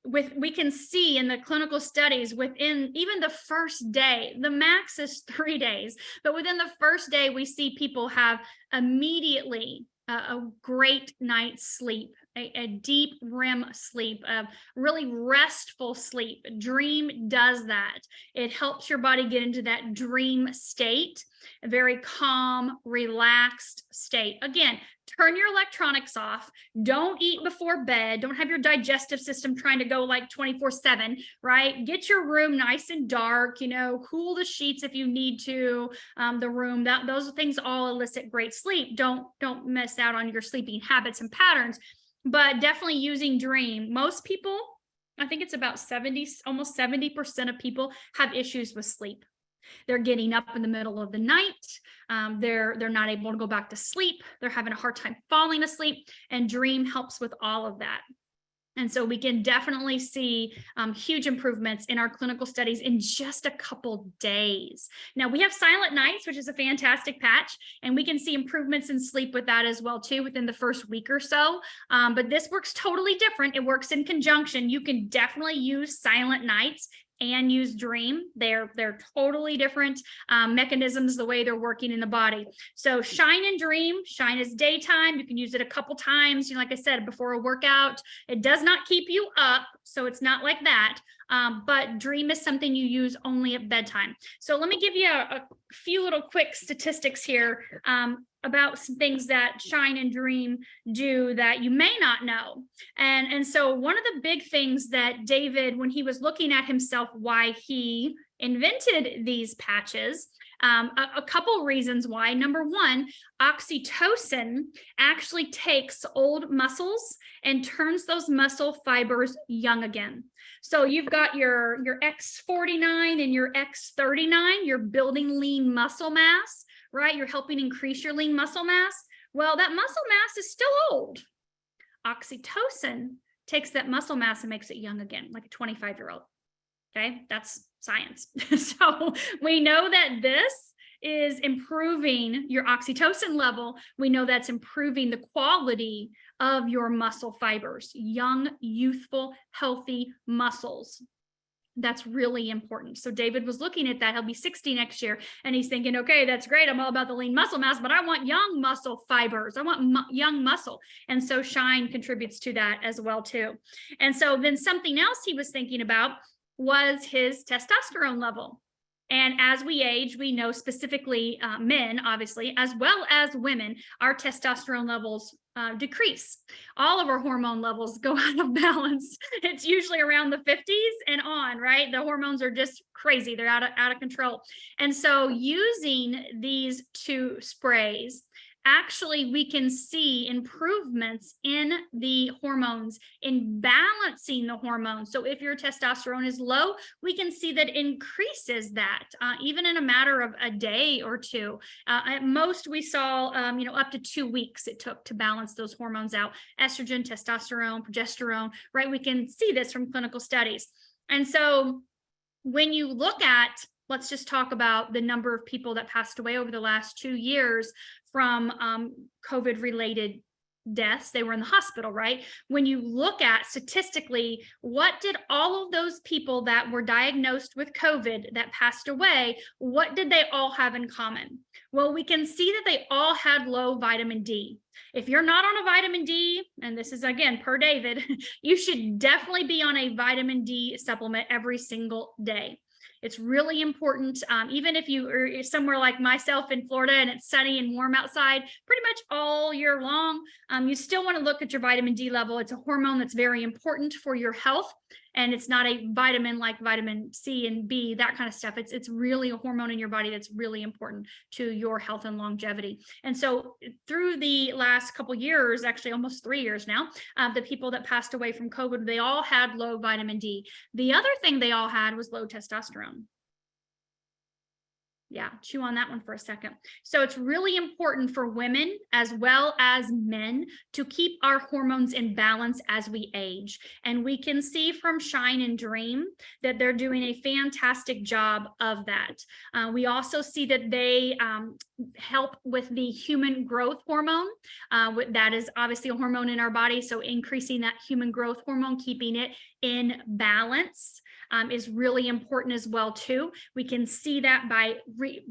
we can see in the clinical studies within even the first day, the max is 3 days, but within the first day, we see people have immediately a great night's sleep, a deep REM sleep, a really restful sleep. Dream does that. It helps your body get into that dream state, a very calm, relaxed state. Again, turn your electronics off. Don't eat before bed. Don't have your digestive system trying to go like 24/7, right? Get your room nice and dark, cool the sheets if you need to, the room, those things all elicit great sleep. Don't miss out on your sleeping habits and patterns, but definitely using Dream. Most people, I think it's about almost 70% of people have issues with sleep. They're getting up in the middle of the night. They're not able to go back to sleep. They're having a hard time falling asleep, and Dream helps with all of that. And so we can definitely see huge improvements in our clinical studies in just a couple days. Now we have Silent Nights, which is a fantastic patch, and we can see improvements in sleep with that as well too within the first week or so. But this works totally different. It works in conjunction. You can definitely use Silent Nights and use Dream. They're totally different mechanisms, the way they're working in the body. So Shine and Dream. Shine is daytime. You can use it a couple times, like I said, before a workout. It does not keep you up, so it's not like that. But Dream is something you use only at bedtime. So let me give you a few little quick statistics here about some things that Shine and Dream do that you may not know. And so one of the big things that David, when he was looking at himself, why he invented these patches, a couple reasons why. Number one, oxytocin actually takes old muscles and turns those muscle fibers young again. So you've got your X49 and your X39, you're building lean muscle mass, right? You're helping increase your lean muscle mass. Well, that muscle mass is still old. Oxytocin takes that muscle mass and makes it young again, like a 25-year-old. Okay, that's science. So we know that this is improving your oxytocin level. We know that's improving the quality of your muscle fibers, young, youthful, healthy muscles. That's really important. So David was looking at that. He'll be 60 next year, and he's thinking, okay, that's great. I'm all about the lean muscle mass, but I want young muscle fibers. I want young muscle. And so Shine contributes to that as well too. And so then something else he was thinking about was his testosterone level. And as we age, we know specifically men, obviously, as well as women, our testosterone levels decrease. All of our hormone levels go out of balance. It's usually around the 50s and on, right? The hormones are just crazy. They're out of control. And so using these two sprays, actually, we can see improvements in the hormones, in balancing the hormones. So if your testosterone is low, we can see that increases that, even in a matter of a day or two. At most, we saw, up to 2 weeks it took to balance those hormones out: estrogen, testosterone, progesterone, right? We can see this from clinical studies. And so when you look at, let's just talk about the number of people that passed away over the last 2 years from COVID-related deaths. They were in the hospital, right? When you look at statistically, what did all of those people that were diagnosed with COVID that passed away, what did they all have in common? Well, we can see that they all had low vitamin D. If you're not on a vitamin D, and this is again per David, you should definitely be on a vitamin D supplement every single day. It's really important. Even if you are somewhere like myself in Florida and it's sunny and warm outside pretty much all year long, you still want to look at your vitamin D level. It's a hormone that's very important for your health. And it's not a vitamin like vitamin C and B, that kind of stuff. It's really a hormone in your body that's really important to your health and longevity. And so through the last couple years, actually almost 3 years now, the people that passed away from COVID, they all had low vitamin D. The other thing they all had was low testosterone. Yeah, chew on that one for a second. So it's really important for women as well as men to keep our hormones in balance as we age. And we can see from Shine and Dream that they're doing a fantastic job of that. We also see that they help with the human growth hormone. That is obviously a hormone in our body. So increasing that human growth hormone, keeping it in balance, is really important as well too. We can see that by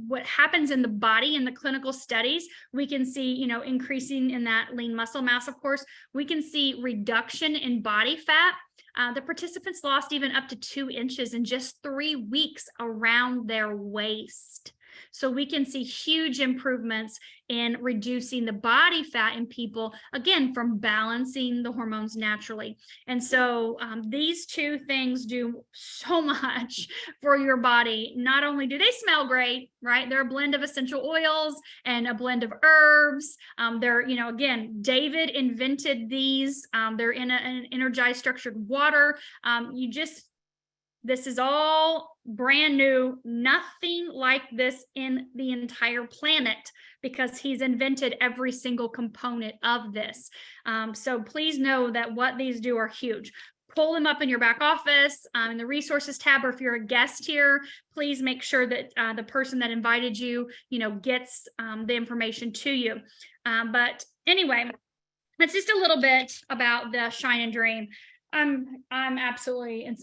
what happens in the body in the clinical studies. We can see, increasing in that lean muscle mass, of course. We can see reduction in body fat. The participants lost even up to 2 inches in just 3 weeks around their waist. So we can see huge improvements in reducing the body fat in people, again, from balancing the hormones naturally. And so these two things do so much for your body. Not only do they smell great, right? They're a blend of essential oils and a blend of herbs. They're, again, David invented these. They're in an energized structured water. This is all brand new, nothing like this in the entire planet, because he's invented every single component of this. So please know that what these do are huge. Pull them up in your back office, in the resources tab, or if you're a guest here, please make sure that the person that invited you, gets the information to you. But anyway, that's just a little bit about the Shine and Dream. I'm absolutely in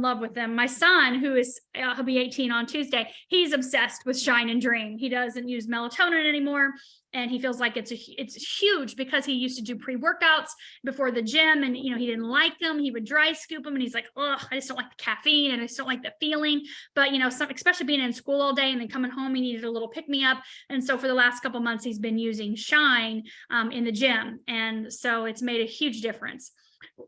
love with them. My son, who is he'll be 18 on Tuesday, he's obsessed with Shine and Dream. He doesn't use melatonin anymore, and he feels like it's huge, because he used to do pre-workouts before the gym, and he didn't like them. He would dry scoop them, and he's like, oh, I just don't like the caffeine, and I just don't like the feeling. But especially being in school all day and then coming home, he needed a little pick me up. And so for the last couple months, he's been using Shine in the gym, and so it's made a huge difference.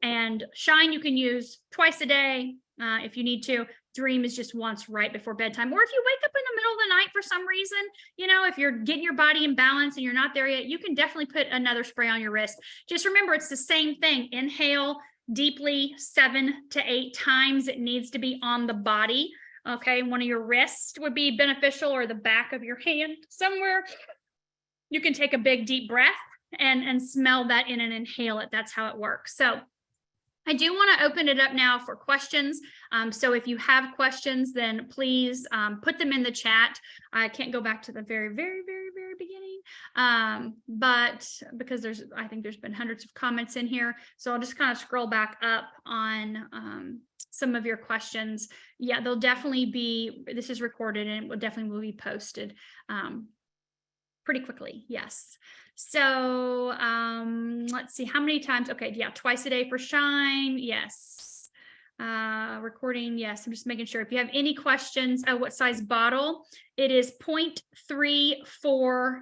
And Shine you can use twice a day if you need to. Dream is just once right before bedtime, or if you wake up in the middle of the night for some reason, if you're getting your body in balance and you're not there yet, you can definitely put another spray on your wrist. Just remember, it's the same thing. Inhale deeply 7 to 8 times. It needs to be on the body. Okay, one of your wrists would be beneficial, or the back of your hand somewhere. You can take a big deep breath and smell that in and inhale it. That's how it works. So I do want to open it up now for questions. So if you have questions, then please put them in the chat. I can't go back to the very, very, very, very beginning, but because I think there's been hundreds of comments in here. So I'll just kind of scroll back up on some of your questions. Yeah, they'll definitely be, this is recorded and it will definitely be posted pretty quickly. Yes. So let's see how many times. Okay, yeah, twice a day for Shine. Yes. Recording. Yes, I'm just making sure. If you have any questions, what size bottle? It is 0.34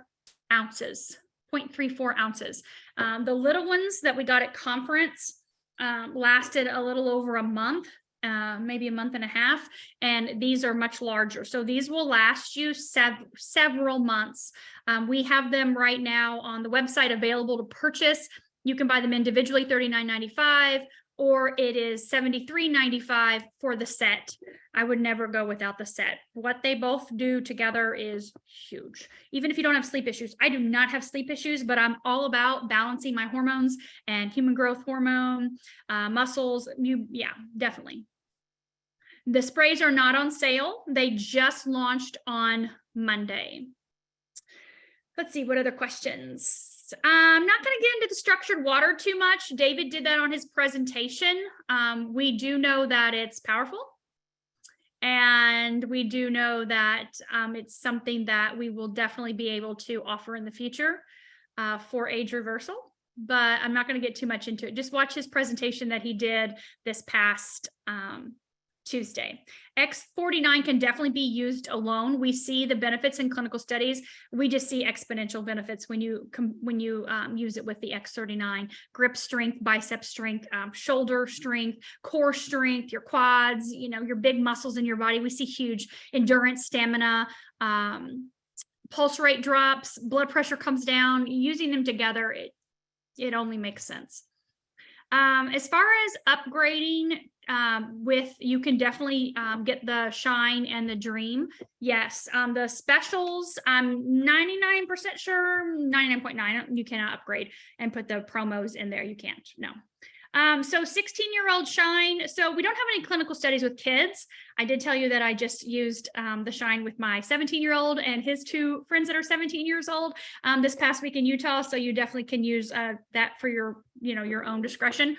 ounces. 0.34 ounces. The little ones that we got at conference lasted a little over a month. Maybe a month and a half, and these are much larger, so these will last you several months. We have them right now on the website available to purchase. You can buy them individually, $39.95, or it is $73.95 for the set. I would never go without the set. What they both do together is huge. Even if you don't have sleep issues. I do not have sleep issues, but I'm all about balancing my hormones and human growth hormone, muscles. Yeah, definitely. The sprays are not on sale. They just launched on Monday. Let's see, what other questions? I'm not going to get into the structured water too much. David did that on his presentation. We do know that it's powerful. And we do know that it's something that we will definitely be able to offer in the future for age reversal. But I'm not going to get too much into it. Just watch his presentation that he did this past Tuesday. X49 can definitely be used alone. We see the benefits in clinical studies. We just see exponential benefits when you use it with the X39. Grip strength, bicep strength, shoulder strength, core strength, your quads, your big muscles in your body. We see huge endurance, stamina, pulse rate drops, blood pressure comes down. Using them together, it only makes sense. As far as upgrading, you can definitely get the Shine and the Dream. Yes, the specials, I'm 99% sure, 99.9, you cannot upgrade and put the promos in there. You can't, no. So 16-year-old Shine. So we don't have any clinical studies with kids. I did tell you that I just used the Shine with my 17-year-old and his 2 friends that are 17 years old this past week in Utah. So you definitely can use that for your own discretion.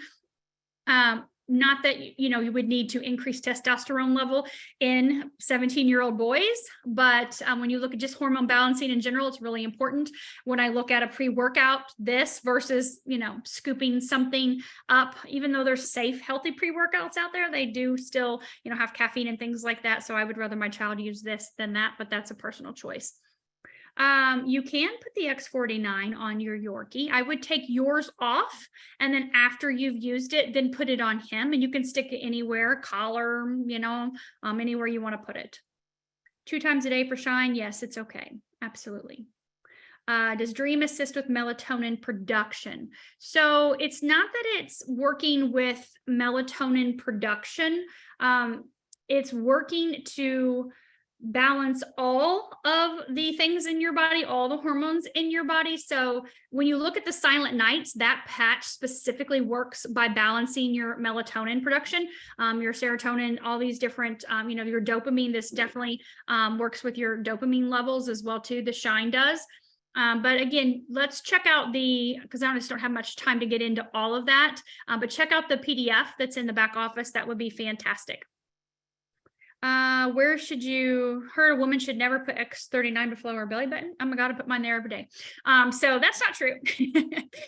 Not that, you would need to increase testosterone level in 17-year-old boys, but when you look at just hormone balancing in general, it's really important. When I look at a pre-workout, this versus, scooping something up, even though there's safe, healthy pre-workouts out there, they do still, have caffeine and things like that. So I would rather my child use this than that, but that's a personal choice. You can put the X49 on your Yorkie. I would take yours off, and then after you've used it, then put it on him, and you can stick it anywhere, collar, anywhere you want to put it. 2 times a day for Shine. Yes, it's okay. Absolutely. Does Dream assist with melatonin production? So it's not that it's working with melatonin production. it's working to balance all of the things in your body, all the hormones in your body. So when you look at the silent nights, that patch specifically works by balancing your melatonin production, your serotonin, all these different, your dopamine. This definitely works with your dopamine levels as well too. The Shine does. But again, let's check out because I just don't have much time to get into all of that, but check out the PDF that's in the back office. That would be fantastic. Where should you heard a woman should never put X39 below her belly button? Oh my God, I put mine there every day. So that's not true.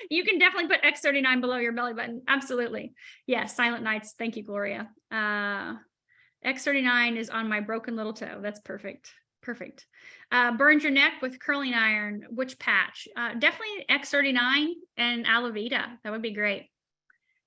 You can definitely put X39 below your belly button. Absolutely. Yes. Silent nights. Thank you, Gloria. X39 is on my broken little toe. That's perfect. Perfect. Burns your neck with curling iron. Which patch? Definitely X39 and Alavida. That would be great.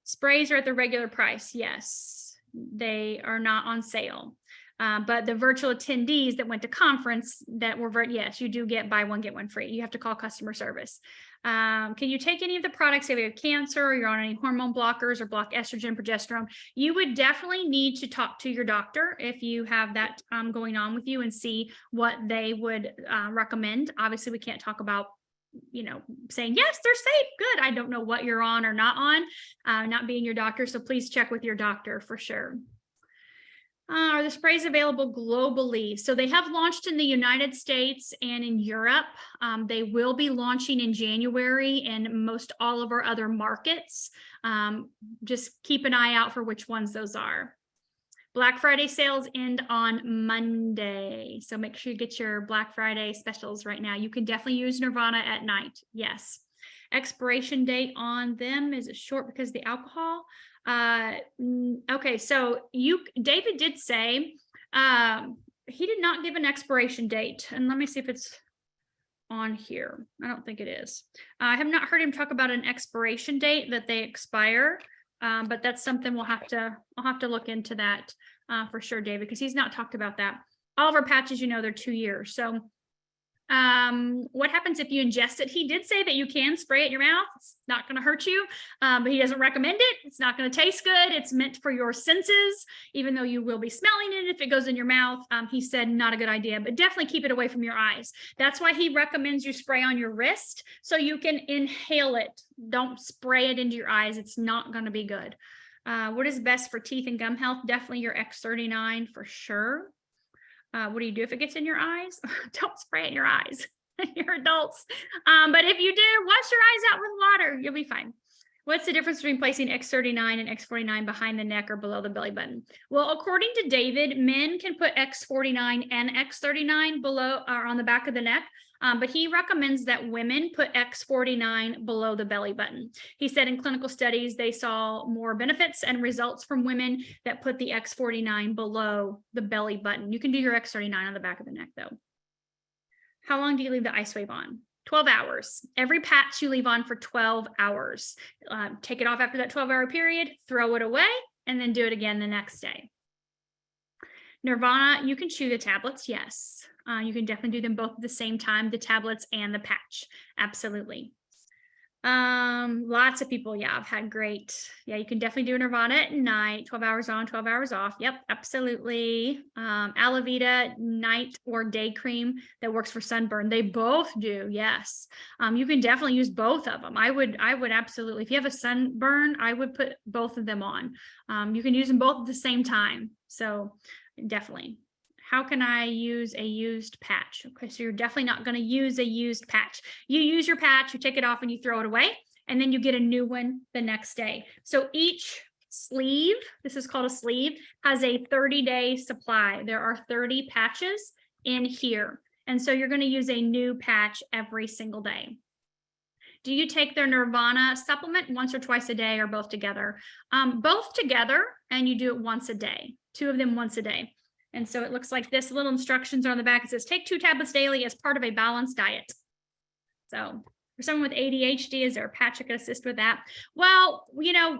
Sprays are at the regular price. Yes, they are not on sale. But the virtual attendees that went to conference that were, yes, you do get buy one, get one free. You have to call customer service. Can you take any of the products if you have cancer or you're on any hormone blockers or block estrogen, progesterone? You would definitely need to talk to your doctor if you have that going on with you and see what they would recommend. Obviously, we can't talk about saying, yes, they're safe. Good. I don't know what you're on or not on, not being your doctor. So please check with your doctor for sure. Are the sprays available globally? So they have launched in the United States and in Europe. They will be launching in January in most all of our other markets. Just keep an eye out for which ones those are. Black Friday sales end on Monday. So make sure you get your Black Friday specials right now. You can definitely use Nirvana at night. Yes. Expiration date on them, is it short because of the alcohol? Okay, so David did say he did not give an expiration date, and let me see if it's on here. I don't think it is. I have not heard him talk about an expiration date that they expire, but that's something I'll have to look into that for sure, David, because he's not talked about that. All of our patches, they're 2 years. So what happens if you ingest it? He did say that you can spray it in your mouth. It's not going to hurt you, but he doesn't recommend it. It's not going to taste good. It's meant for your senses, even though you will be smelling it if it goes in your mouth. He said not a good idea, but definitely keep it away from your eyes. That's why he recommends you spray on your wrist so you can inhale it. Don't spray it into your eyes. It's not going to be good. What is best for teeth and gum health? Definitely your X39 for sure. What do you do if it gets in your eyes? Don't spray it in your eyes. You're adults. But if you do, wash your eyes out with water. You'll be fine. What's the difference between placing X39 and X49 behind the neck or below the belly button? Well, according to David, men can put X49 and X39 below or on the back of the neck. But he recommends that women put X49 below the belly button. He said in clinical studies, they saw more benefits and results from women that put the X49 below the belly button. You can do your X39 on the back of the neck though. How long do you leave the ice wave on? 12 hours. Every patch you leave on for 12 hours. Take it off after that 12-hour period, throw it away, and then do it again the next day. Nirvana, you can chew the tablets, yes. You can definitely do them both at the same time, the tablets and the patch. Absolutely. Lots of people, I've had great. You can definitely do Nirvana at night, 12 hours on, 12 hours off. Yep, absolutely. Alavida night or day cream that works for sunburn. They both do, yes. You can definitely use both of them. I would absolutely, if you have a sunburn, I would put both of them on. You can use them both at the same time. So definitely. How can I use a used patch? Okay, so you're definitely not going to use a used patch. You use your patch, you take it off and you throw it away, and then you get a new one the next day. So each sleeve, this is called a sleeve, has a 30-day supply. There are 30 patches in here. And so you're going to use a new patch every single day. Do you take their Nirvana supplement once or twice a day or both together? Both together, and you do it once a day, 2 of them once a day. And so it looks like this. Little instructions are on the back. It says, take 2 tablets daily as part of a balanced diet. So for someone with ADHD, is there a patch that could assist with that? Well,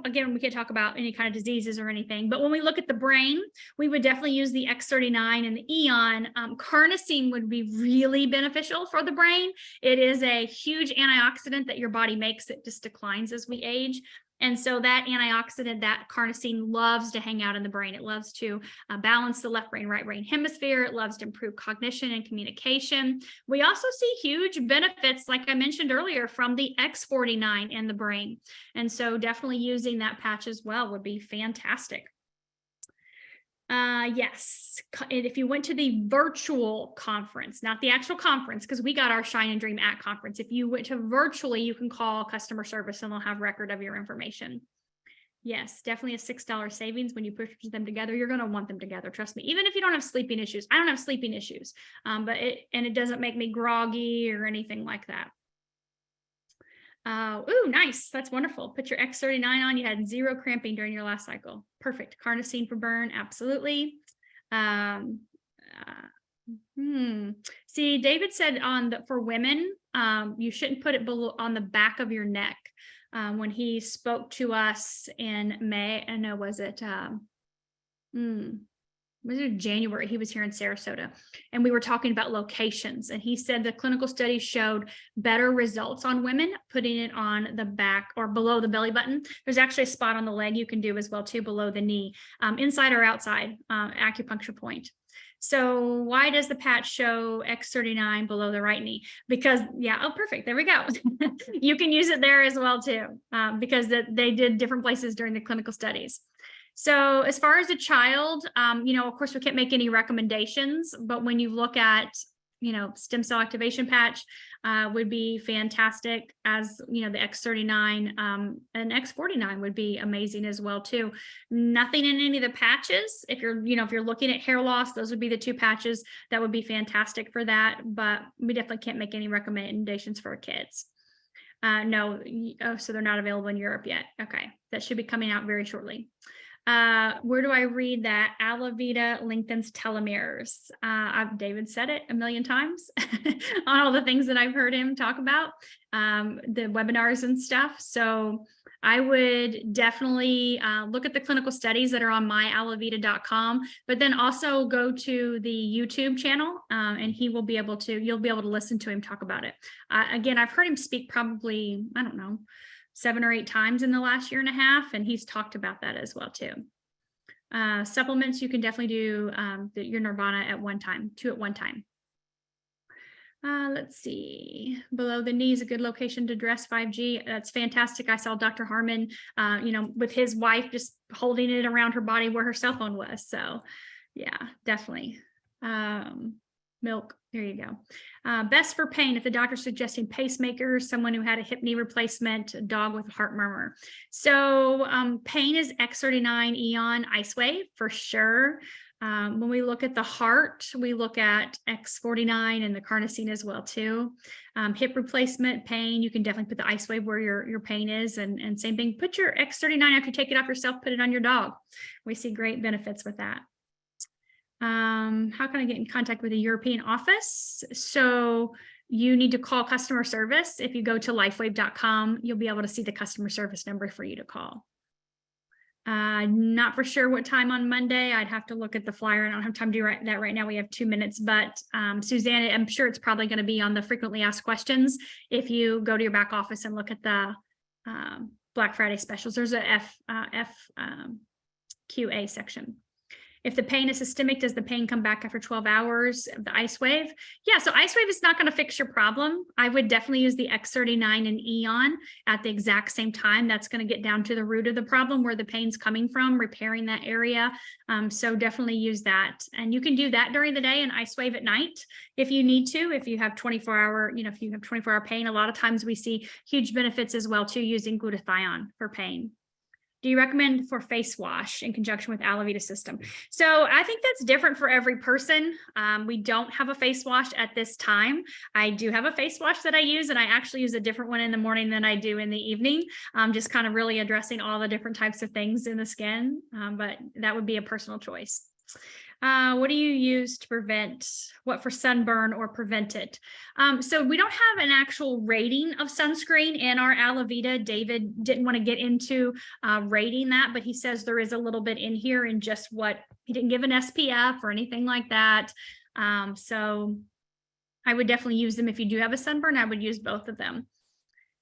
again, we can't talk about any kind of diseases or anything, but when we look at the brain, we would definitely use the X39 and the Eon. Carnosine would be really beneficial for the brain. It is a huge antioxidant that your body makes. It just declines as we age. And so that antioxidant, that carnosine, loves to hang out in the brain. It loves to balance the left brain, right brain hemisphere. It loves to improve cognition and communication. We also see huge benefits, like I mentioned earlier, from the X49 in the brain. And so definitely using that patch as well would be fantastic. Yes. And if you went to the virtual conference, not the actual conference, because we got our Shine and Dream at conference. If you went to virtually, you can call customer service and they'll have record of your information. Yes, definitely a $6 savings when you push them together. You're going to want them together. Trust me. Even if you don't have sleeping issues, I don't have sleeping issues, but it doesn't make me groggy or anything like that. Ooh, nice. That's wonderful. Put your X39 on. You had 0 cramping during your last cycle. Perfect. Carnosine for burn. Absolutely. See, David said for women, you shouldn't put it below on the back of your neck. When he spoke to us in May, I know, was it January? He was here in Sarasota, and we were talking about locations, and he said the clinical studies showed better results on women putting it on the back or below the belly button. There's actually a spot on the leg you can do as well too, below the knee, inside or outside acupuncture point. So why does the patch show X39 below the right knee? Because, yeah, oh, perfect. There we go. You can use it there as well too, because they did different places during the clinical studies. So as far as a child, of course, we can't make any recommendations, but when you look at, stem cell activation patch would be fantastic, as, the X39 and X49 would be amazing as well too. Nothing in any of the patches. If you're looking at hair loss, those would be the 2 patches that would be fantastic for that, but we definitely can't make any recommendations for kids. No, so they're not available in Europe yet. Okay, that should be coming out very shortly. Where do I read that? Alavida lengthens telomeres. David said it a million times on all the things that I've heard him talk about, the webinars and stuff. So I would definitely look at the clinical studies that are on myalavida.com, but then also go to the YouTube channel, and you'll be able to listen to him talk about it. Again, I've heard him speak probably, I don't know, 7 or 8 times in the last year and a half, and he's talked about that as well too. Supplements, you can definitely do your Nirvana at one time, 2 at one time. Let's see. Below the knee is a good location to dress 5G. That's fantastic. I saw Dr. Harmon, with his wife, just holding it around her body where her cell phone was. So yeah, definitely. Milk. There you go. Best for pain, if the doctor's suggesting pacemakers, someone who had a hip knee replacement, a dog with a heart murmur. So pain is X39 Eon Ice Wave for sure. When we look at the heart, we look at X49 and the carnosine as well too. Hip replacement pain, you can definitely put the Ice Wave where your pain is, and same thing, put your X39 after you take it off yourself, put it on your dog. We see great benefits with that. How can I get in contact with a European office? So you need to call customer service. If you go to lifewave.com, you'll be able to see the customer service number for you to call. Not for sure what time on Monday. I'd have to look at the flyer. I don't have time to do that right now. We have 2 minutes, but Suzanne, I'm sure it's probably going to be on the frequently asked questions. If you go to your back office and look at the Black Friday specials, there's a FQA section. If the pain is systemic, does the pain come back after 12 hours of the Ice Wave? Yeah, so Ice Wave is not going to fix your problem. I would definitely use the X39 and Eon at the exact same time. That's going to get down to the root of the problem, where the pain's coming from, repairing that area. So definitely use that. And you can do that during the day and Ice Wave at night if you need to. If you have 24-hour, if you have 24-hour pain, a lot of times we see huge benefits as well too using glutathione for pain. Do you recommend for face wash in conjunction with Alavida system? So I think that's different for every person. We don't have a face wash at this time. I do have a face wash that I use, and I actually use a different one in the morning than I do in the evening. Just kind of really addressing all the different types of things in the skin, but that would be a personal choice. What do you use to prevent for sunburn or prevent it? So we don't have an actual rating of sunscreen in our Alavida. David didn't want to get into rating that, but he says there is a little bit in here, and just he didn't give an SPF or anything like that. So I would definitely use them if you do have a sunburn. I would use both of them.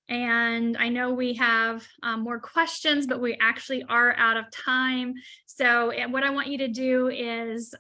And I know we have more questions, but we actually are out of time. So what I want you to do is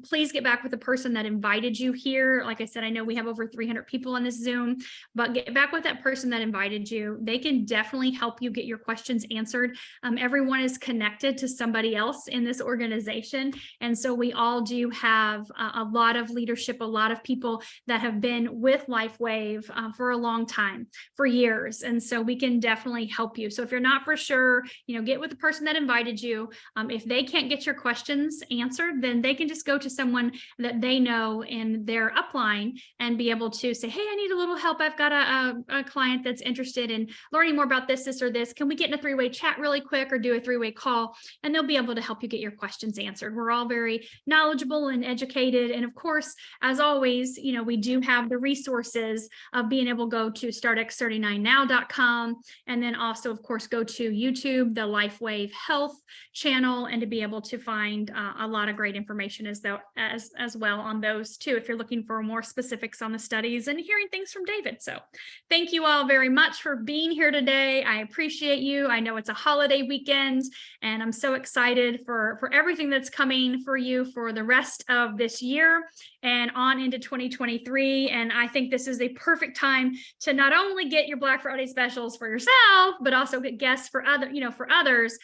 please get back with the person that invited you here. Like I said, I know we have over 300 people on this Zoom, but get back with that person that invited you. They can definitely help you get your questions answered. Everyone is connected to somebody else in this organization. And so we all do have a lot of leadership, a lot of people that have been with LifeWave for a long time, for years. And so we can definitely help you. So if you're not for sure, get with the person that invited you. If they can't get your questions answered, then they can just go to someone that they know in their upline and be able to say, hey, I need a little help. I've got a client that's interested in learning more about this or this. Can we get in a three-way chat really quick or do a three-way call? And they'll be able to help you get your questions answered. We're all very knowledgeable and educated. And of course, as always, we do have the resources of being able to go to startx39now.com. And then also, of course, go to YouTube, the LifeWave Health channel, and to be able to find a lot of great information as well on those too, if you're looking for more specifics on the studies and hearing things from David. So thank you all very much for being here today. I appreciate you. I know it's a holiday weekend, and I'm so excited for everything that's coming for you for the rest of this year and on into 2023. And I think this is a perfect time to not only get your Black Friday specials for yourself, but also get guests for others,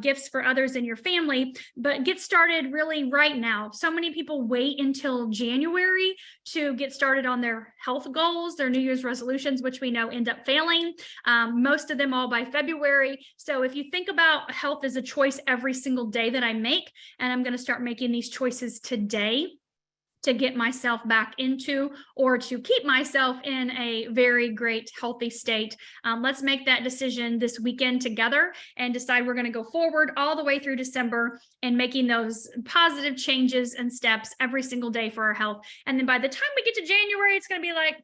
gifts for others in your family, but get started really right now. So many people wait until January to get started on their health goals, their New Year's resolutions, which we know end up failing, most of them all by February. So if you think about health as a choice every single day that I make, and I'm going to start making these choices today to get myself back into or to keep myself in a very great, healthy state. Let's make that decision this weekend together and decide we're going to go forward all the way through December and making those positive changes and steps every single day for our health. And then by the time we get to January, it's going to be like,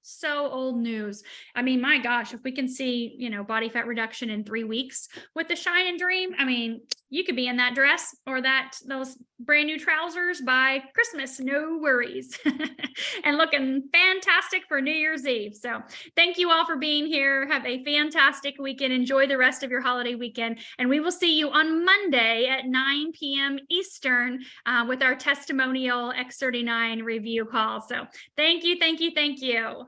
so old news. I mean, my gosh, if we can see, body fat reduction in 3 weeks with the Shine and Dream, I mean, you could be in that dress or those brand new trousers by Christmas, no worries. And looking fantastic for New Year's Eve. So thank you all for being here. Have a fantastic weekend. Enjoy the rest of your holiday weekend. And we will see you on Monday at 9 p.m. Eastern with our testimonial X39 review call. So thank you, thank you, thank you.